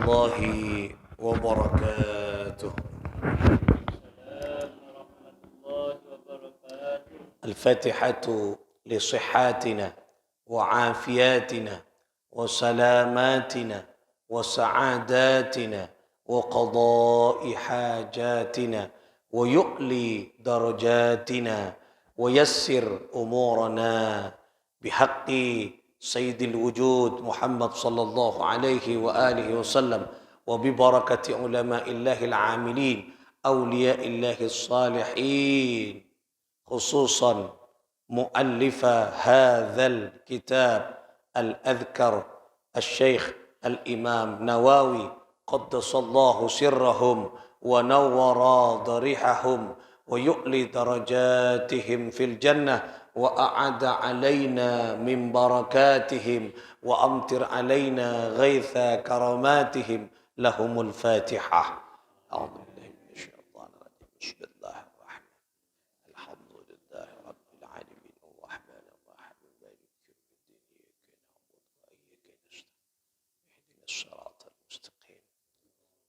الله وبركاته. الفاتحة لصحاتنا وعافياتنا وسلاماتنا وسعاداتنا وقضاء حاجاتنا ويؤلي درجاتنا ويسر أمورنا بحق سيد الوجود محمد صلى الله عليه وآله وسلم وببركة علماء الله العاملين أولياء الله الصالحين خصوصا مؤلف هذا الكتاب الأذكر الشيخ الإمام نواوي قدس الله سرهم ونور ضريحهم ويؤلي درجاتهم في الجنة وأعد علينا من بركاتهم وأمطر علينا غيث كراماتهم لهم الفاتحة. أعوذ بالله من الشيطان الرجيم. بسم الله الرحمن الرحيم. الحمد لله رب العالمين الرحمن الرحيم مالك يوم الدين إياك نعبد وإياك نستعين اهدنا الصراط المستقيم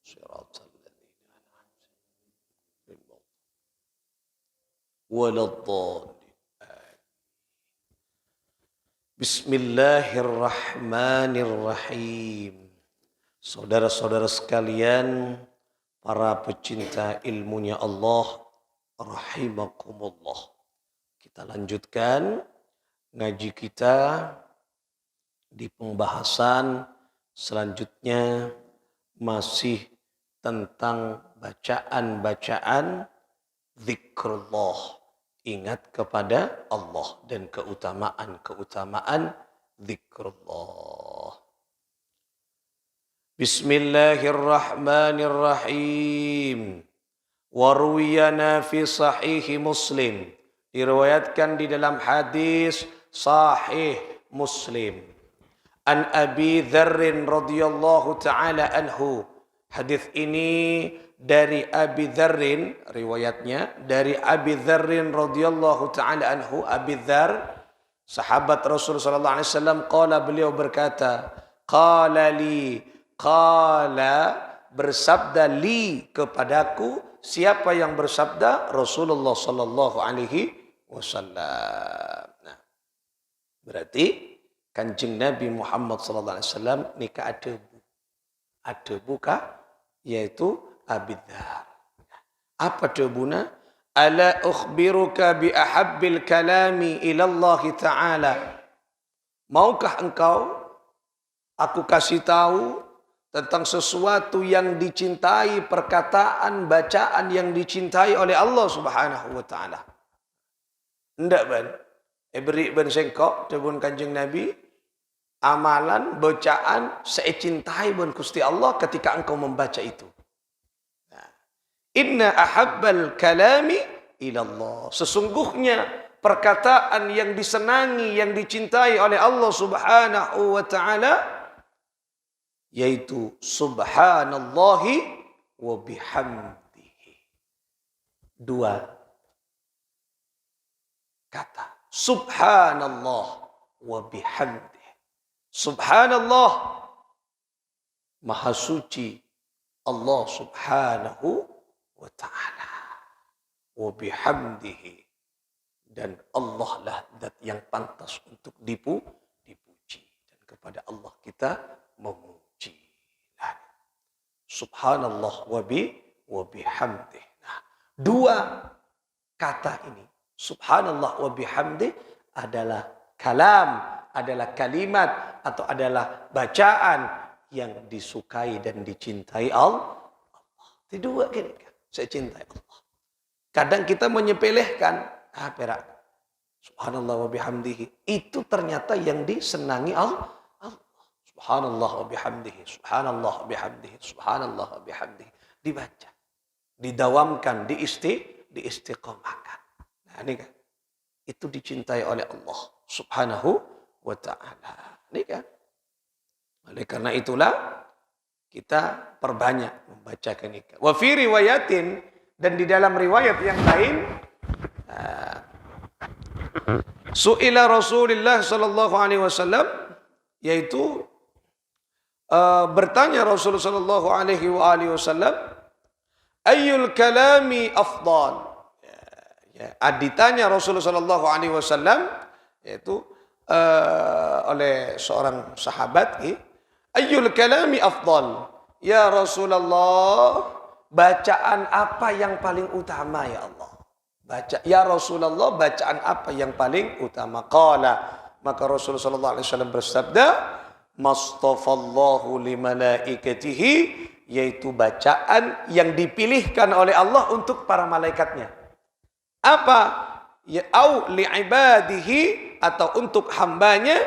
صراط الذين أنعمت عليهم ولا الضالين. Bismillahirrahmanirrahim. Saudara-saudara sekalian, para pecinta ilmunya Allah, rahimakumullah. Kita lanjutkan ngaji kita di pembahasan selanjutnya masih tentang bacaan-bacaan zikrullah. Ingat kepada Allah dan keutamaan zikrullah. Bismillahirrahmanirrahim. Warwiyana fi sahih Muslim. Diriwayatkan di dalam hadis sahih Muslim. An Abi Dzarr radhiyallahu taala anhu. Hadis ini dari Abi Dzarrin, riwayatnya dari Abi Dzarrin radhiyallahu taala anhu. Abi Dzar, sahabat Rasul sallallahu alaihi wasallam, qala, beliau berkata, qala li, qala bersabda, li kepadaku. Siapa yang bersabda? Rasulullah sallallahu alaihi wasallam. Nah, berarti Kanjeng Nabi Muhammad sallallahu alaihi wasallam nikah ada buka, yaitu Abi Dzar. Apa jawabuna? Ala ukhbiruka bi ahabbil kalami ila Allah Ta'ala. Maukah engkau aku kasih tahu tentang sesuatu yang dicintai, perkataan, bacaan yang dicintai oleh Allah Subhanahu wa taala? Ndak ban. Beri ban sengkok jabun Kanjeng Nabi, amalan, bacaan saya cintai ban Gusti Allah ketika engkau membaca itu. Inna ahabbal kalami ilallah. Sesungguhnya perkataan yang disenangi, yang dicintai oleh Allah Subhanahu wa taala, yaitu subhanallahi wa bihamdihi. Dua kata. Subhanallah wa bihamdihi. Subhanallah, maha suci Allah Subhanahu wa ta'ala, wa bihamdihi, dan Allah lah zat yang pantas untuk dipuji, dan kepada Allah kita memuji. Nah, subhanallah wa bihamdihi. Nah, dua kata ini, subhanallah wa bihamdihi, adalah kalam, adalah kalimat, atau adalah bacaan yang disukai dan dicintai Allah. Itu dua gini kan. Saya cintai Allah. Kadang kita menyepelehkan, perak. Subhanallah wa bihamdihi. Itu ternyata yang disenangi Allah. Subhanallah wa bihamdihi. Subhanallah wa bihamdihi. Subhanallah wa bihamdihi. Dibaca. Didawamkan. Diistiqomahkan. Nah ini kan. Itu dicintai oleh Allah Subhanahu wa ta'ala. Ini kan. Oleh karena itulah kita perbanyak membacakan ini. Wa fi riwayatin, dan di dalam riwayat yang lain, su'ila Rasulullah sallallahu alaihi wasallam, yaitu Bertanya Rasulullah sallallahu alaihi wasallam, ayyul kalami afdal? Ditanya Rasulullah sallallahu alaihi wasallam, yaitu oleh seorang sahabat, ayyul kalami afdal? Ya Rasulullah, bacaan apa yang paling utama ya Allah? Ya Rasulullah, bacaan apa yang paling utama? Qala, maka Rasulullah sallallahu alaihi wasallam bersabda, mastafallahu limalaikatihi, yaitu bacaan yang dipilihkan oleh Allah untuk para malaikatnya. Apa? Ya, au li'ibadihi, atau untuk hambanya,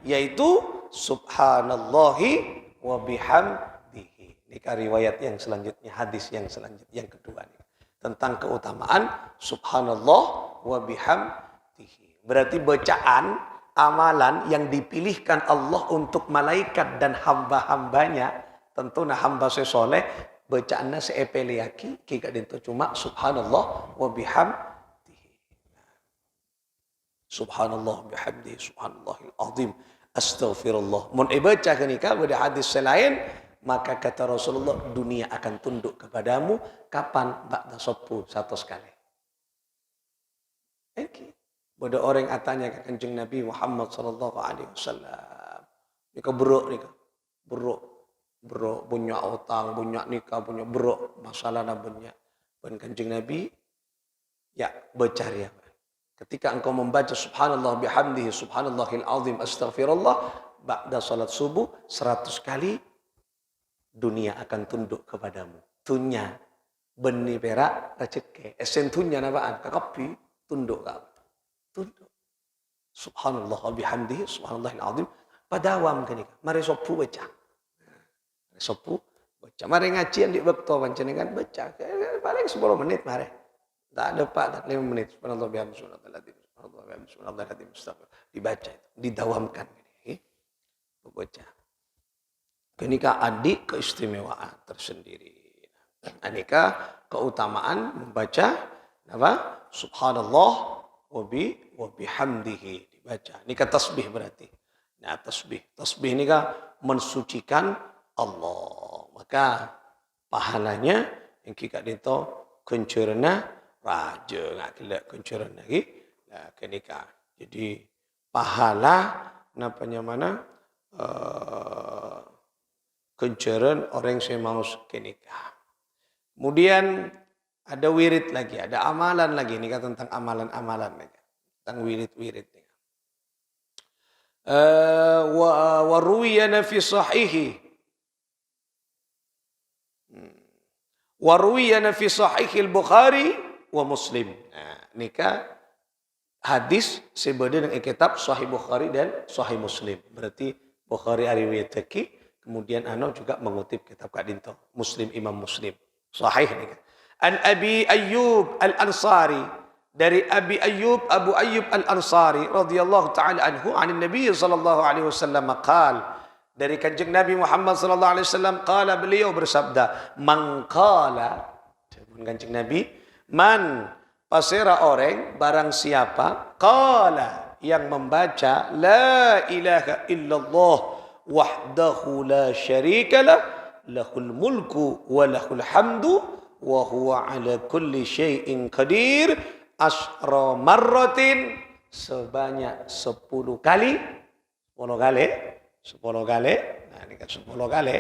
yaitu subhanallahi wa bihamdihi. Ini riwayat yang selanjutnya, hadis yang selanjutnya, yang kedua ini, tentang keutamaan subhanallah wa bihamdihi. Berarti bacaan amalan yang dipilihkan Allah untuk malaikat dan hamba-hambanya, tentunya hamba sesoleh, bacaannya seepeliaki, kika dinto cuma subhanallah wa bihamdihi. Subhanallah bihamdihi, subhanallahil azim, astaghfirullah. Mun ibaca kenika pada hadis selain, maka kata Rasulullah, dunia akan tunduk kepadamu kapan? Ba'da sopu, satu sekali. Pada orang atanya ke Kanjeng Nabi Muhammad sallallahu alaihi wasallam, nika beruk nika. Beruk punya utang, punya nikah, punya beruk masalah na punya. Dan Kanjeng Nabi ya bercari. Ketika engkau membaca subhanallah bihamdihi, subhanallahil azim, astaghfirullah, ba'da salat subuh 100 kali, dunia akan tunduk kepadamu. Tunya benih perak rezeki. Esen tunya nabaan kakapi tunduk kau. Tunduk. Subhanallah bihamdihi, subhanallahil azim. Padawam kenika. Mari sopu baca. Sopu baca. Mari ngajian di waktu panjenengan baca. Paling 10 menit mari. Tak ada Pak, tak 5 menit. Subhanallah bihamdihi, subhanallahil azim. Subhanallah bihamdihi, subhanallahil azim. Dibaca itu, didawamkan. Baca. Kenika adik keistimewaan tersendiri. Anika keutamaan membaca apa? Subhanallah wa bihamdihi, dibaca. Nika tasbih berarti. Nah, tasbih nika mensucikan Allah. Maka pahalanya yang kita dito kencurna raja ngak kelak kencurna lagi. Nah, kenika. Jadi pahala napanya mana? Kenceran orang yang mau kenikah. Kemudian ada wirid lagi, ada amalan lagi. Ini kan tentang amalan-amalan lagi. Tentang wirid-wirid. Wa ruwiyana fi sahihi. Wa ruwiyana fi sahihi al-Bukhari wa Muslim. Nah, nikah hadis sebeda dengan kitab Sahih Bukhari dan Sahih Muslim. Berarti Bukhari riwayat taki, kemudian ana juga mengutip kitab kadinto Muslim, Imam Muslim. Sahih ni. An Abi Ayyub Al-Ansari, dari Abu Ayyub Al-Ansari radhiyallahu taala anhu, an Nabi sallallahu alaihi wasallam qala, dari Kanjeng Nabi Muhammad sallallahu alaihi wasallam, qala, beliau bersabda, man qala, Kanjeng Nabi, man pasera orang, barang siapa, qala, yang membaca la ilaha illallah wahdahu la syarika lah, lahul mulku wa lahul hamdu wa huwa ala kulli syai'in qadir, asyra marratin, sebanyak 10 kali. 10 kali. Nah, ini kan 10 kali.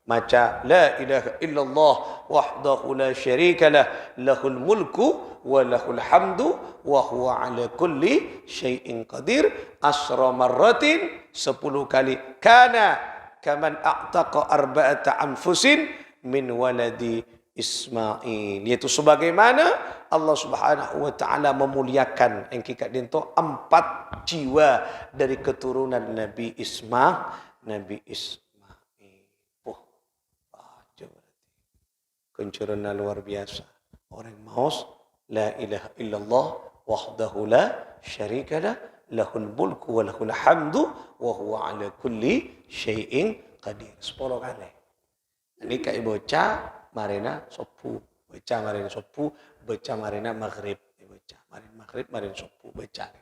Maca la ilaha illallah wahdahu la syarika lah, lahul mulku wa lahul hamdu wa huwa ala kulli syai'in qadir, asyra marratin, 10 kali. Kana kaman a'taqa arba'ata anfusin min waladi Ismail, yaitu sebagaimana Allah Subhanahu wa taala memuliakan engkika dinto 4 jiwa dari keturunan Nabi Ismail. Kencurana luar biasa. Orang maus la ilaha illallah wahdahu la syarika lah, lahul mulku wa lahul hamdu wa huwa ala kulli syai'in qadir. 10 kali. Ini kai baca marina sopu, baca marina sopu, baca marina maghrib, baca marina maghrib, marina sopu, baca.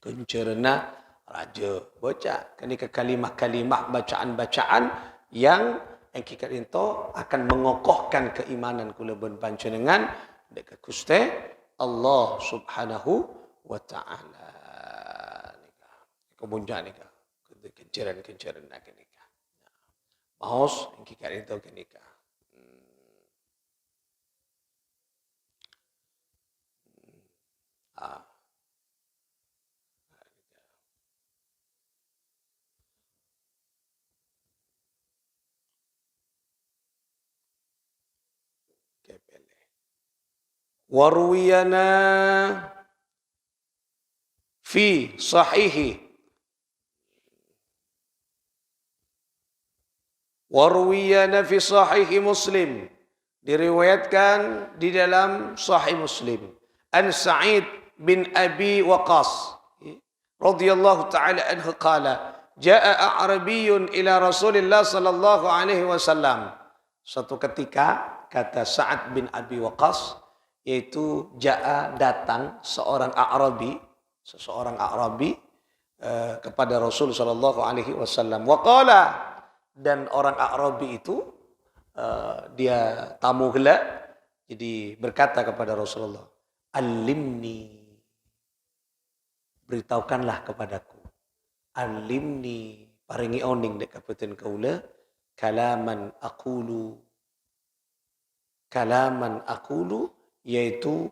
Kencurana raja baca. Kenika kalimah-kalimah bacaan-bacaan yang kita itu akan mengokohkan keimanan kula ben panjenengan dekat Gusti Allah Subhanahu wa taala. Nika kemunja nika kenceran-kenceran nak nika. Maos kita itu kenika. Ah. Warwiyana fi sahihi Warwiyana fi sahihi Muslim, diriwayatkan di dalam sahih Muslim, an Sa'id bin Abi Waqqas radhiyallahu taala anhu qala jaa a'rabiyyun ila Rasulillah sallallahu alaihi wasallam. Suatu ketika kata Sa'ad bin Abi Waqqas, yaitu jaa datang seseorang A'rabi kepada Rasul sallallahu alaihi wasallam. Wa qala, dan orang A'rabi itu dia tamu gelak, jadi berkata kepada Rasulullah, "Alimni, beritahukanlah kepadaku, alimni, paringi oning dek kabupaten kaula, kalaman akulu, yaitu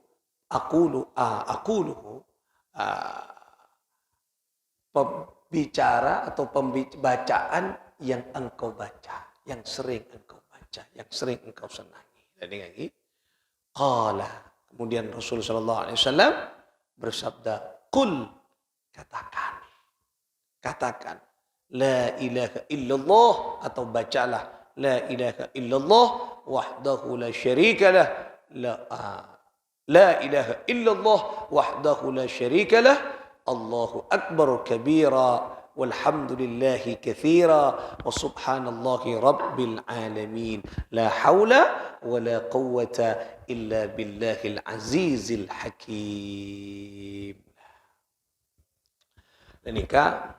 pembicara atau pembacaan yang engkau baca, yang sering engkau baca, yang sering engkau senangi." Dan lagi, qala, kemudian Rasulullah sallallahu alaihi wasallam bersabda, "Qul," katakan, la ilaha illallah, atau bacalah la ilaha illallah wahdahu la syarika lah, la ilaha illallah wahdahu la syarika lah, Allahu akbar kabira, walhamdulillahi kathira, wa subhanallahi rabbil alamin, la hawla wa la quwwata illa billahil azizil hakim. Dan nikah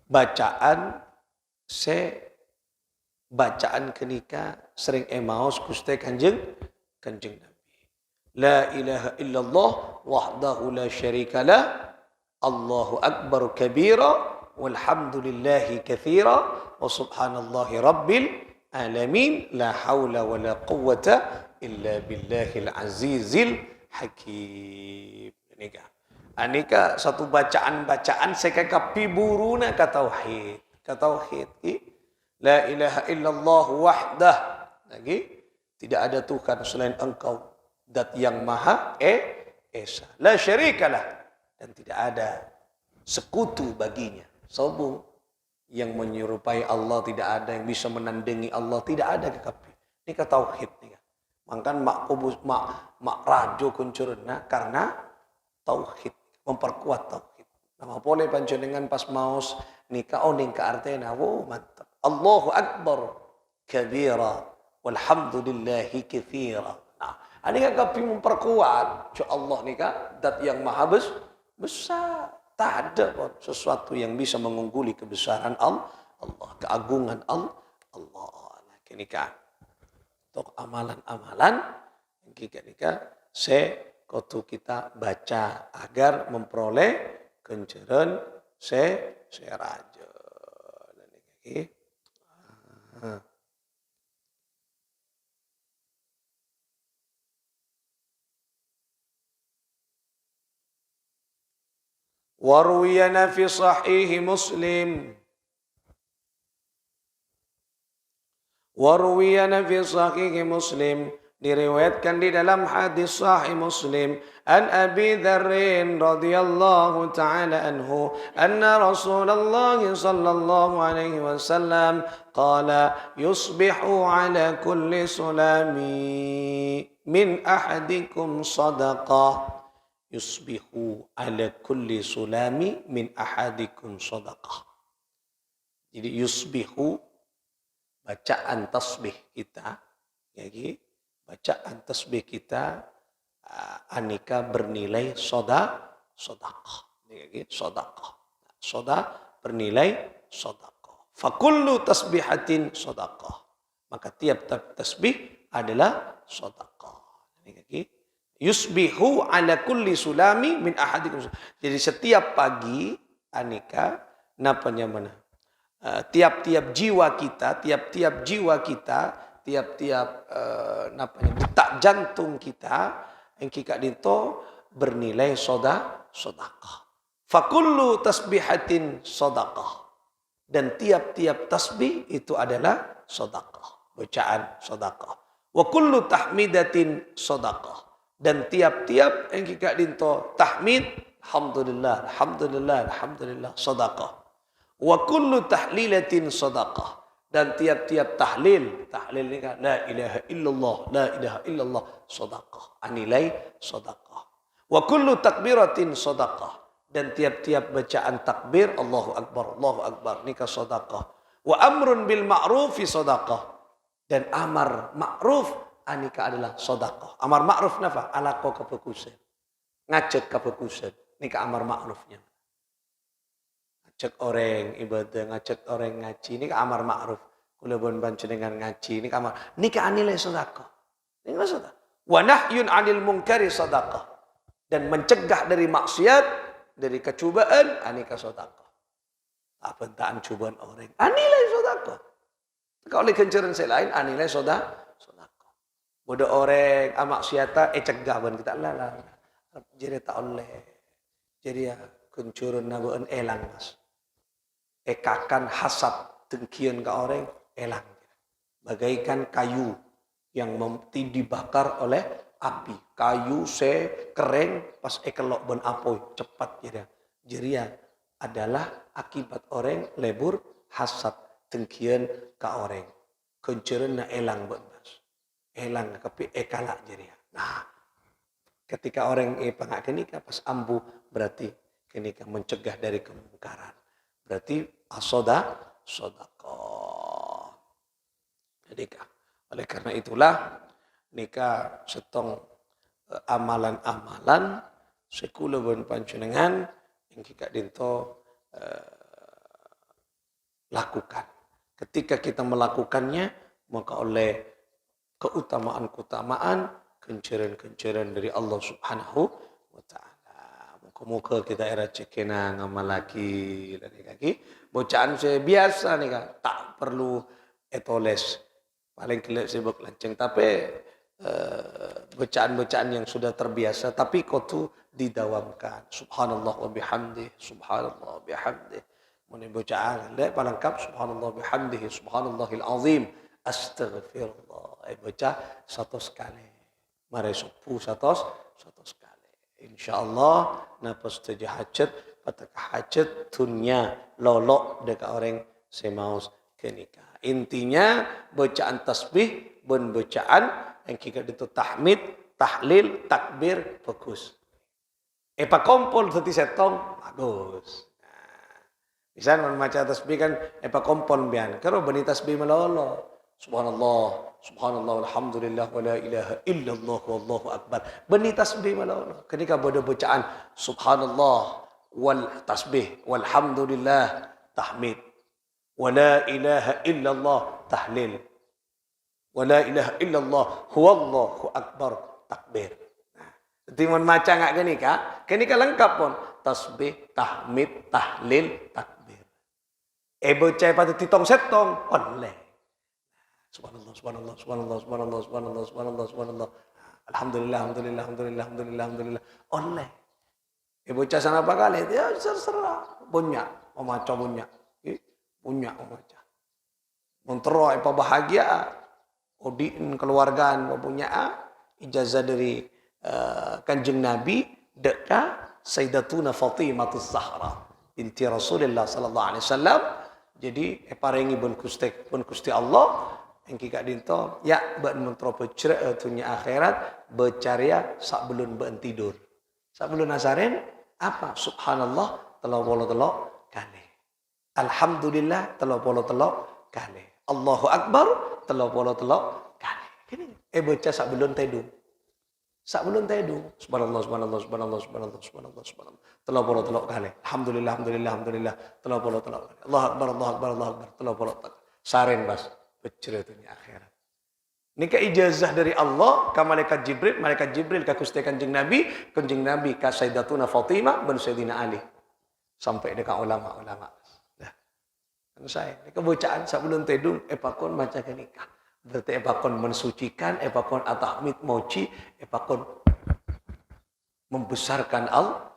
bacaan kenika sering emaus Gusti Kanjeng Nabi. La ilaha illallah wahdahu la syarikalah, Allahu akbar kabira, walhamdulillahi kathira, wa subhanallahi rabbil alamin, la hawla wa la quwwata illa billahil azizil hakim. Anika satu bacaan sekaka piburuna ka tauhid. La ilaha illallah wahdah. Lagi, tidak ada Tuhan selain engkau, dat yang maha esa. La syarikalah, dan tidak ada sekutu baginya. Sobu yang menyerupai Allah, tidak ada yang bisa menandingi Allah, tidak ada kekapi. Ini ka tauhid nih. Mangkan mak rajo kuncurna karena tauhid, memperkuat tauhid. Nama boleh panjenengan pas maos nikah oning ka artena, wow mantap. Allahu akbar kabira, walhamdulillahi katsira. Nah, ini kan kapi memperkuat cho Allah nikah dat yang maha besar. Tak ada pun sesuatu yang bisa mengungguli kebesaran Allah, keagungan Allah. Nah, nikah untuk amalan-amalan nikah kotu kita baca agar memperoleh kenceran raja. Warwiyana fi sahih Muslim. Warwiyana fi sahih Muslim, diriwayatkan di dalam hadis sahih Muslim, an Abi Dzarrin radhiyallahu taala anhu, anna Rasulullah sallallahu alaihi wasallam qala yusbihu ala kulli sulami min ahadikum sadaqah. Yusbihu ala kulli sulami min ahadikum sadaqah. Jadi yusbihu, bacaan tasbih kita, bacaan tasbih kita Anika bernilai sodaqah. Soda bernilai sodaqah. Fakullu tasbihatin sodaqah. Maka tiap tasbih adalah sodaqah. Yusbihu ala kulli sulami min ahadikum. Jadi setiap pagi anika napanya mana? Tiap-tiap jiwa kita, tiap-tiap napanya detak jantung kita yang kika dito bernilai sodaqah. Fakullu tasbihatin sodaqah. Dan tiap-tiap tasbih itu adalah sodaqah. Bacaan sodaqah. Wa kullu tahmidatin sodaqah. Dan tiap-tiap yang kita dinto tahmid, alhamdulillah, alhamdulillah, alhamdulillah, sodaqah. Wa kullu tahlilatin sodaqah. Dan tiap-tiap tahlil ini kan la ilaha illallah, la ilaha illallah, sodaqah. Anilai sodaqah. Wa kullu takbiratin sodaqah. Dan tiap-tiap bacaan takbir, Allahu Akbar, nikah sodaqah. Wa amrun bil ma'rufi sodaqah. Dan amar ma'ruf anika adalah sodaqah. Amar ma'ruf nafa alako kefokusan. Ngajak kefokusan. Nika amar ma'rufnya. Ngajak orang ibadah, ngajak orang ngaji. Nika amar ma'ruf. Kula bon bantu dengan ngaji. Nika amar. Nika anilai sodaqah. Nika sodaqah. Wa nahyun anil munkari sodaqah. Dan mencegah dari maksiat, dari kecubaan, anika sodaqah. Apa entaan cubaan orang? Anilai sodaqah. Kalau oleh kencaran saya lain, anilai sodaqah. Bodoh orang maksiata cegah ban kita lah. Jadi tak oleh. Jadi ya kencurun nabuan elang mas. Kakan hasad dengkian ke orang elang. Bagaikan kayu yang dibakar oleh api. Kayu kering pas kelok ban apoy cepat jadi ya adalah akibat orang lebur hasad dengkian ke orang. Kencurun na elang ban. Elang tapi kalak jadi. Nah, ketika orang pengak kenika pas ambu berarti kenika mencegah dari kemungkaran. Berarti sodaqah. Jadi oleh karena itulah nikah setong amalan-amalan sekula ben panjenengan yang kita dinto lakukan. Ketika kita melakukannya maka oleh keutamaan-keutamaan, kenceran-kenceran dari Allah Subhanahu wa taala. Muka-muka kita era cekena ngamal lagi lagi. Bacaan saya biasa nih kan, tak perlu etoles. Paling kelak sibuk lanceng tapi bacaan-bacaan yang sudah terbiasa tapi kau tu didawamkan. Subhanallah wa bihamdih, subhanallah wa bihamdih. Mun bacaan lek palengkap subhanallah bihamdih, subhanallahil azim. Astaghfirullah. Baca satu sekali. Mari subuh satu sekali. InsyaAllah nafas tujuh hajat, patakah hajat dunia lolok dekat orang semaus kenikah. Intinya bacaan tasbih, bacaan yang kita itu tahmid, tahlil, takbir, bagus. Epa kompol tadi setong, bagus. Bisa membaca tasbih kan epa kompol bian. Kalau bani tasbih melolo. Subhanallah, subhanallah, alhamdulillah, wa la ilaha illallah, wallahu akbar. Bani tasbih malah. Ketika bodoh bacaan subhanallah wal tasbih, walhamdulillah tahmid, wa la ilaha illallah tahlil, wa la ilaha illallah, huwallahu akbar takbir. Jadi mun maca ngak kenika lengkap pun tasbih, tahmid, tahlil, takbir. Bocah pada titong setong oleh. Subhanallah, subhanallah, subhanallah, subhanallah, subhanallah, subhanallah, subhanallah. Alhamdulillah, alhamdulillah, alhamdulillah, alhamdulillah, alhamdulillah. Oleh. Bocah sana apa kali? Ya terserah. Punya, memaca punya. Punya memaca. Montero apa bahagia. Odiin keluargaan punya ijazah dari Kanjeng Nabi dekat Sayyidatuna Fatimatus Zahra binti Rasulullah sallallahu alaihi wasallam. Jadi paringi pun Gusti Allah yang kita dinto ya ben mentropo dunia akhirat bercarya sak belum ben tidur. Sak belum nasarin apa? Subhanallah telok kali. Alhamdulillah telok kali. Allahu Akbar telok kali. Ini bocah sak belum tidur. Sak belum tedu. Subhanallah, subhanallah, subhanallah, subhanallah, subhanallah, subhanallah. Telok kali. Alhamdulillah, alhamdulillah, alhamdulillah. Telok kali. Allah akbar, Allah akbar, Allah akbar. Telok. Saren bas. Berceritunya akhirat. Nika ijazah dari Allah ke malaikat Jibril ke Gusti Kanjeng Nabi ke Sayyidatuna Fatimah bin Sayyidina Ali. Sampai dekat ulama-ulama. Nah, kan saya, nika bacaan sebelum tedung epakon baca nikah. Berarti epakon mensucikan, epakon atahmid moci, epakon membesarkan Allah.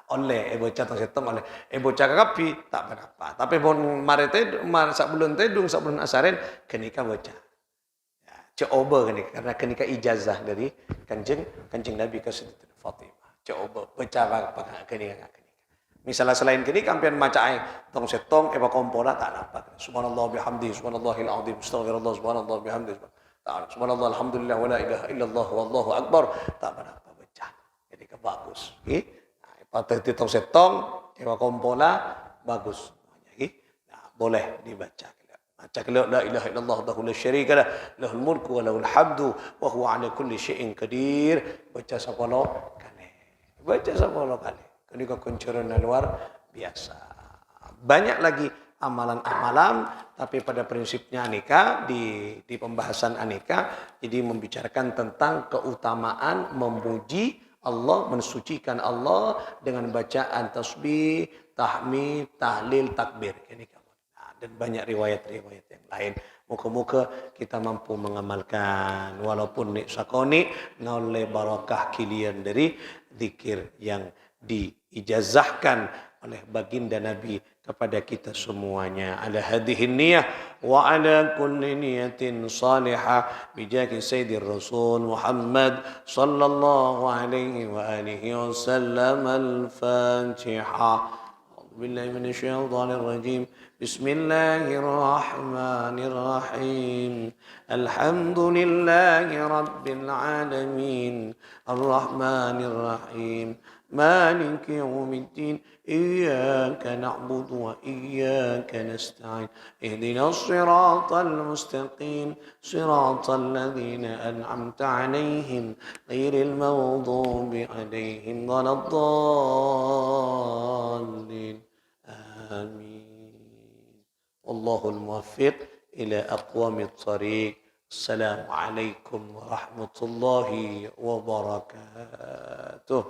Oleh bocah tong setom oleh bocah kapi tak berapa. Tapi bon marete sebelum tedung sebelum asaren kenika bocah. Ya, coba kenika karena kenika ijazah dari kanjeng Nabi ke Sayyidatina Fatimah. Coba baca apa kenika. Misalnya selain kini kampian maca aing tong setong eba kompola tak apa. Subhanallah bihamdi subhanallahil azim astaghfirullah subhanallah bihamdi subhanallah alhamdulillah wala ilaha illallah wallahu akbar tak apa baca. Jadi bagus. Nggih. Nah, pada tong setong eba kompola bagus. Nggih. Nah, boleh dibaca. Baca la ilaha illallah wahdahu la syarika lah lahul mulku wa lahul hamdu wa huwa ala kulli syai'in qadir. Baca 10 kali. Baca 10 kali. Ketika kuncuran luar biasa. Banyak lagi amalan-amalan, tapi pada prinsipnya nikah di pembahasan nikah jadi membicarakan tentang keutamaan memuji Allah, mensucikan Allah dengan bacaan tasbih, tahmid, tahlil, takbir. Dan banyak riwayat-riwayat yang lain. Muka-muka kita mampu mengamalkan walaupun nik sakoni ngoleh barakah kilian dari zikir yang diijazahkan oleh baginda Nabi kepada kita semuanya. Ala hadhihi niyah wa ala kulli niyatin salihah bijahi sayyidir rasul Muhammad sallallahu alaihi wa alihi wasallam. Al-Fatihah. Billahi minasyaitonir rajim. Bismillahirrahmanirrahim. Alhamdulillahi rabbil alamin. Arrahmanirrahim. مالك يوم الدين إياك نعبد وإياك نستعين اهدنا الصراط المستقيم صراط الذين أنعمت عليهم غير المغضوب عليهم ولا الضالين آمين والله الموفق إلى أقوم الطريق. السلام عليكم ورحمة الله وبركاته.